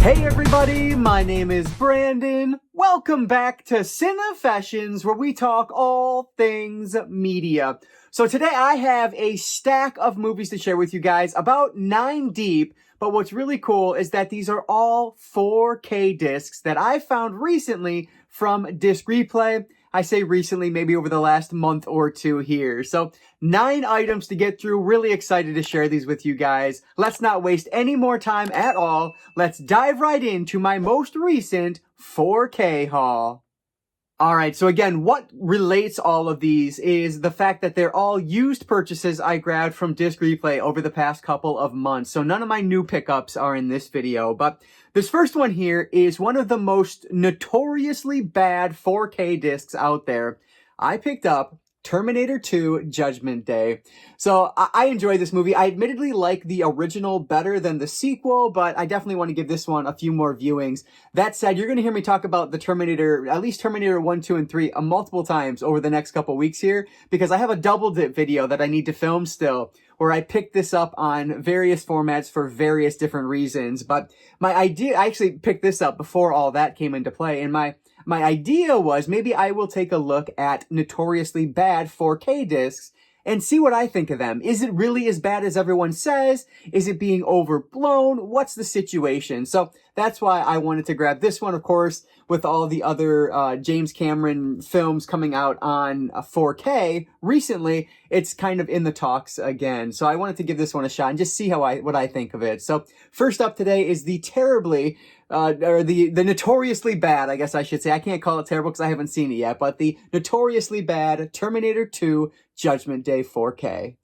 Hey everybody, my name is Brandon. Welcome back to Cinefessions, where we talk all things media. So today I have a stack of movies to share with you guys, about 9 deep, but what's really cool is that these are all 4K discs that I found recently from Disc Replay. I say recently, maybe over the last month or two here. So 9 items to get through. Really excited to share these with you guys. Let's not waste any more time at all. Let's dive right into my most recent 4K haul. Alright, so again, what relates all of these is the fact that they're all used purchases I grabbed from Disc Replay over the past couple of months. So none of my new pickups are in this video, but this first one here is one of the most notoriously bad 4K discs out there. I picked up Terminator 2 Judgment Day. So I enjoy this movie. I admittedly like the original better than the sequel, but I definitely want to give this one a few more viewings. That said, you're going to hear me talk about the Terminator, at least Terminator 1, 2, and 3 multiple times over the next couple weeks here, because I have a double dip video that I need to film still, where I picked this up on various formats for various different reasons. But my idea, I actually picked this up before all that came into play, and my idea was maybe I will take a look at notoriously bad 4K discs and see what I think of them. Is it really as bad as everyone says? Is it being overblown? What's the situation? So that's why I wanted to grab this one, of course, with all the other James Cameron films coming out on 4K recently. It's kind of in the talks again. So I wanted to give this one a shot and just see what I think of it. So first up today is the terribly the notoriously bad, I guess I should say. I can't call it terrible because I haven't seen it yet, but the notoriously bad Terminator 2 Judgment Day 4K.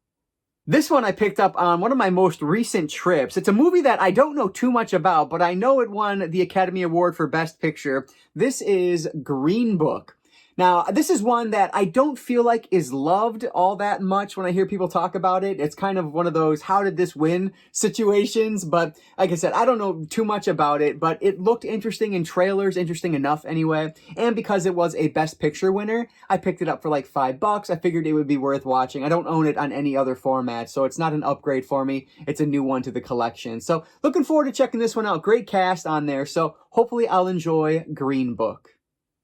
This one I picked up on one of my most recent trips. It's a movie that I don't know too much about, but I know it won the Academy Award for Best Picture. This is Green Book. Now, this is one that I don't feel like is loved all that much when I hear people talk about it. It's kind of one of those, how did this win situations? But like I said, I don't know too much about it, but it looked interesting in trailers, interesting enough anyway. And because it was a Best Picture winner, I picked it up for like $5. I figured it would be worth watching. I don't own it on any other format, so it's not an upgrade for me. It's a new one to the collection. So looking forward to checking this one out. Great cast on there, so hopefully I'll enjoy Green Book.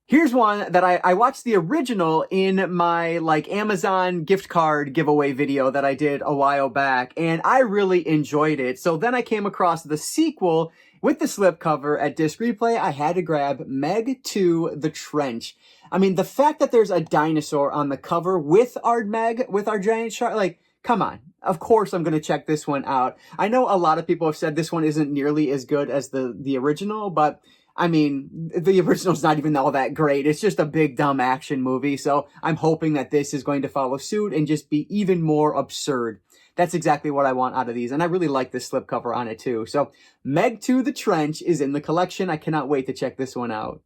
Here's one that I watched the original in my Amazon gift card giveaway video that I did a while back, and I really enjoyed it. So then I came across the sequel with the slipcover at Disc Replay. I had to grab Meg 2 The Trench. I mean, the fact that there's a dinosaur on the cover with our Meg, with our giant shark, come on. Of course I'm going to check this one out. I know a lot of people have said this one isn't nearly as good as the original, but I mean, the original's not even all that great. It's just a big, dumb action movie, so I'm hoping that this is going to follow suit and just be even more absurd. That's exactly what I want out of these, and I really like this slipcover on it, too. So, Meg 2 The Trench is in the collection. I cannot wait to check this one out.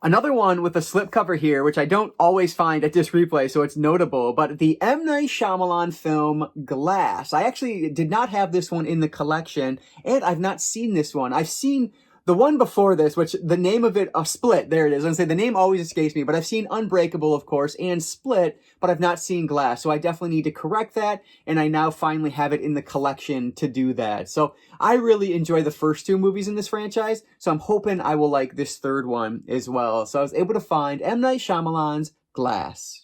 Another one with a slipcover here, which I don't always find at Disc Replay, so it's notable, but the M. Night Shyamalan film Glass. I actually did not have this one in the collection, and I've not seen this one. I've seen the one before this, which the name of it, Split, there it is. I'm saying the name always escapes me, but I've seen Unbreakable, of course, and Split, but I've not seen Glass. So I definitely need to correct that, and I now finally have it in the collection to do that. So I really enjoy the first 2 movies in this franchise, so I'm hoping I will like this third one as well. So I was able to find M. Night Shyamalan's Glass.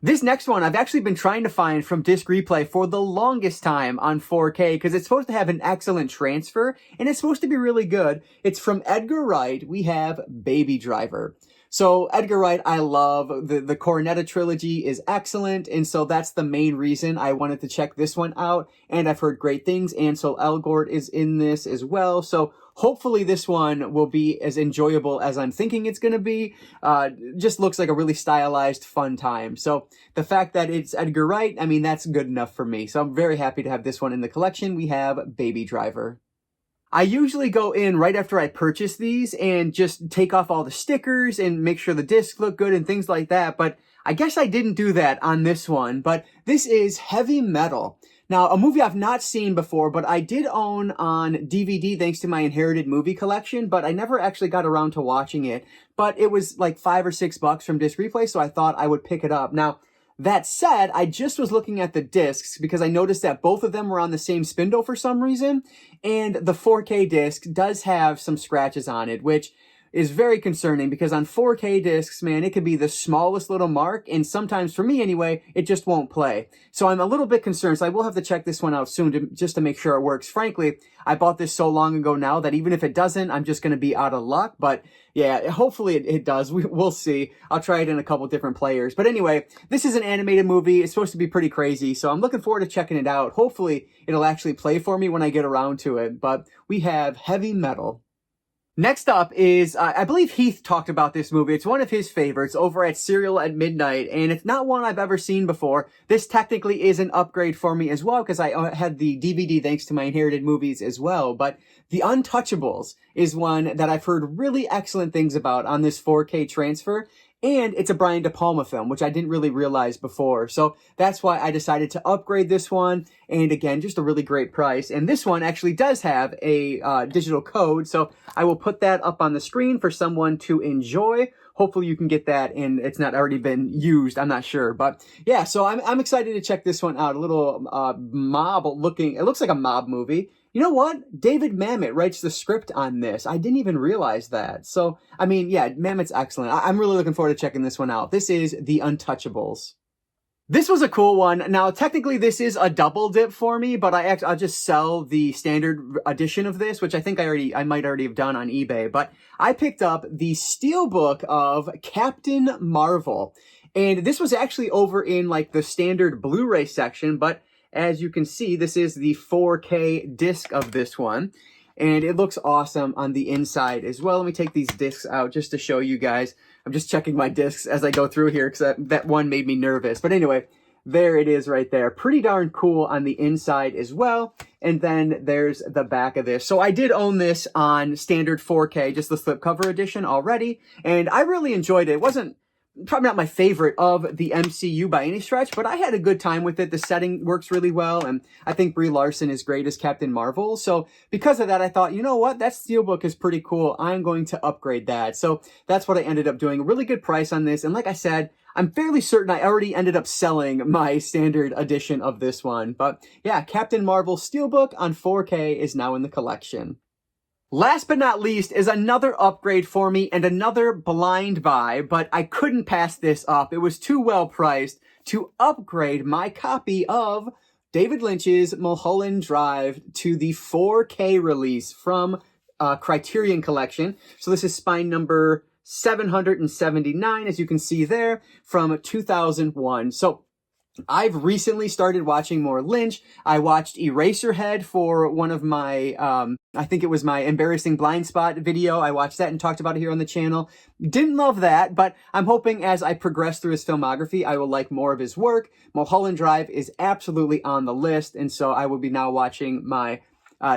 This next one I've actually been trying to find from Disc Replay for the longest time on 4K because it's supposed to have an excellent transfer and it's supposed to be really good. It's from Edgar Wright. We have Baby Driver. So Edgar Wright, I love. The Cornetto trilogy is excellent, and so that's the main reason I wanted to check this one out, and I've heard great things. Ansel Elgort is in this as well, so hopefully this one will be as enjoyable as I'm thinking it's going to be. Just looks like a really stylized, fun time. So the fact that it's Edgar Wright, I mean, that's good enough for me. So I'm very happy to have this one in the collection. We have Baby Driver. I usually go in right after I purchase these and just take off all the stickers and make sure the discs look good and things like that, but I guess I didn't do that on this one. But this is Heavy Metal. Now, a movie I've not seen before, but I did own on DVD thanks to my inherited movie collection, but I never actually got around to watching it. But it was like $5 or $6 from Disc Replay, so I thought I would pick it up. Now, That said, I just was looking at the discs because I noticed that both of them were on the same spindle for some reason, and the 4K disc does have some scratches on it, which is very concerning because on 4K discs, man, it could be the smallest little mark, and sometimes, for me anyway, it just won't play. So I'm a little bit concerned, so I will have to check this one out soon just to make sure it works. Frankly, I bought this so long ago now that even if it doesn't, I'm just going to be out of luck. But yeah, hopefully it does. We'll see. I'll try it in a couple different players. But anyway, this is an animated movie. It's supposed to be pretty crazy, so I'm looking forward to checking it out. Hopefully, it'll actually play for me when I get around to it. But we have Heavy Metal. Next up is, I believe Heath talked about this movie. It's one of his favorites over at Serial at Midnight, and it's not one I've ever seen before. This technically is an upgrade for me as well, because I had the DVD thanks to my Inherited Movies as well. But The Untouchables is one that I've heard really excellent things about on this 4K transfer. And it's a Brian De Palma film, which I didn't really realize before. So that's why I decided to upgrade this one. And again, just a really great price. And this one actually does have a digital code. So I will put that up on the screen for someone to enjoy. Hopefully you can get that and it's not already been used. I'm not sure. But yeah, so I'm excited to check this one out. A little mob looking, it looks like a mob movie. You know what? David Mamet writes the script on this. I didn't even realize that. So, I mean, yeah, Mamet's excellent. I'm really looking forward to checking this one out. This is The Untouchables. This was a cool one. Now, technically, this is a double dip for me, but I'll just sell the standard edition of this, which I think I might already have done on eBay. But I picked up the steelbook of Captain Marvel. And this was actually over in, like, the standard Blu-ray section, but as you can see, this is the 4K disc of this one, and it looks awesome on the inside as well. Let me take these discs out just to show you guys. I'm just checking my discs as I go through here because that one made me nervous. But anyway, there it is right there. Pretty darn cool on the inside as well. And then there's the back of this. So I did own this on standard 4K, just the slipcover edition already, and I really enjoyed it. It wasn't probably not my favorite of the MCU by any stretch, but I had a good time with it. The setting works really well, and I think Brie Larson is great as Captain Marvel. So because of that, I thought, you know what? That steelbook is pretty cool. I'm going to upgrade that. So that's what I ended up doing. A really good price on this. And like I said, I'm fairly certain I already ended up selling my standard edition of this one. But yeah, Captain Marvel steelbook on 4K is now in the collection. Last but not least is another upgrade for me and another blind buy, but I couldn't pass this up. It was too well priced to upgrade my copy of David Lynch's Mulholland Drive to the 4K release from Criterion Collection. So this is spine number 779, as you can see there, from 2001. So I've recently started watching more Lynch. I watched Eraserhead for one of my, I think it was my embarrassing blind spot video. I watched that and talked about it here on the channel. Didn't love that, but I'm hoping as I progress through his filmography, I will like more of his work. Mulholland Drive is absolutely on the list, and so I will be now watching my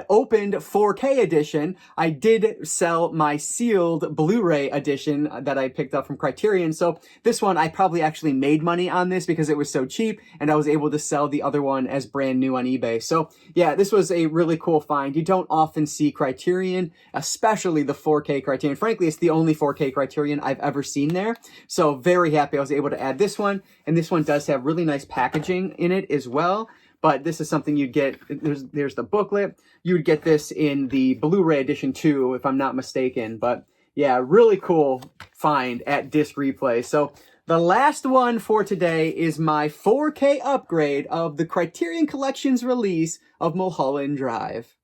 opened 4K edition. I did sell my sealed Blu-ray edition that I picked up from Criterion. So this one, I probably actually made money on this because it was so cheap, and I was able to sell the other one as brand new on eBay. So yeah, this was a really cool find. You don't often see Criterion, especially the 4K Criterion. Frankly, it's the only 4K Criterion I've ever seen there. So very happy I was able to add this one. And this one does have really nice packaging in it as well. But this is something you'd get, there's the booklet. You would get this in the Blu-ray edition too, if I'm not mistaken. But yeah, really cool find at Disc Replay. So the last one for today is my 4K upgrade of the Criterion Collection's release of Mulholland Drive.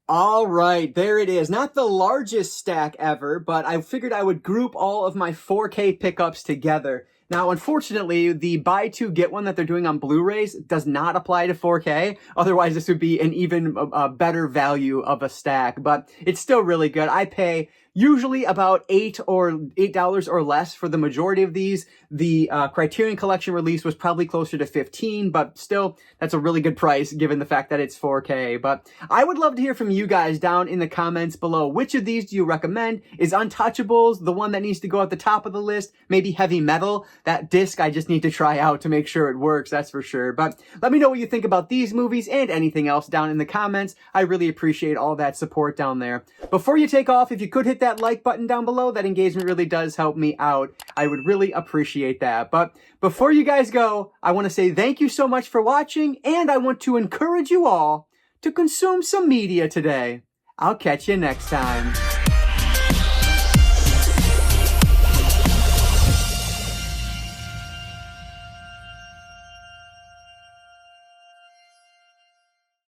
All right, there it is. Not the largest stack ever, but I figured I would group all of my 4K pickups together. Now, unfortunately, the buy two, get one that they're doing on Blu-rays does not apply to 4K. Otherwise, this would be an even better value of a stack, but it's still really good. I pay usually about $8 or less for the majority of these. The Criterion Collection release was probably closer to $15, but still, that's a really good price given the fact that it's 4K. But I would love to hear from you guys down in the comments below. Which of these do you recommend? Is Untouchables the one that needs to go at the top of the list? Maybe Heavy Metal? That disc I just need to try out to make sure it works, that's for sure. But let me know what you think about these movies and anything else down in the comments. I really appreciate all that support down there. Before you take off, if you could hit that that like button down below. That engagement really does help me out. I would really appreciate that. But before you guys go, I want to say thank you so much for watching, and I want to encourage you all to consume some media today. I'll catch you next time.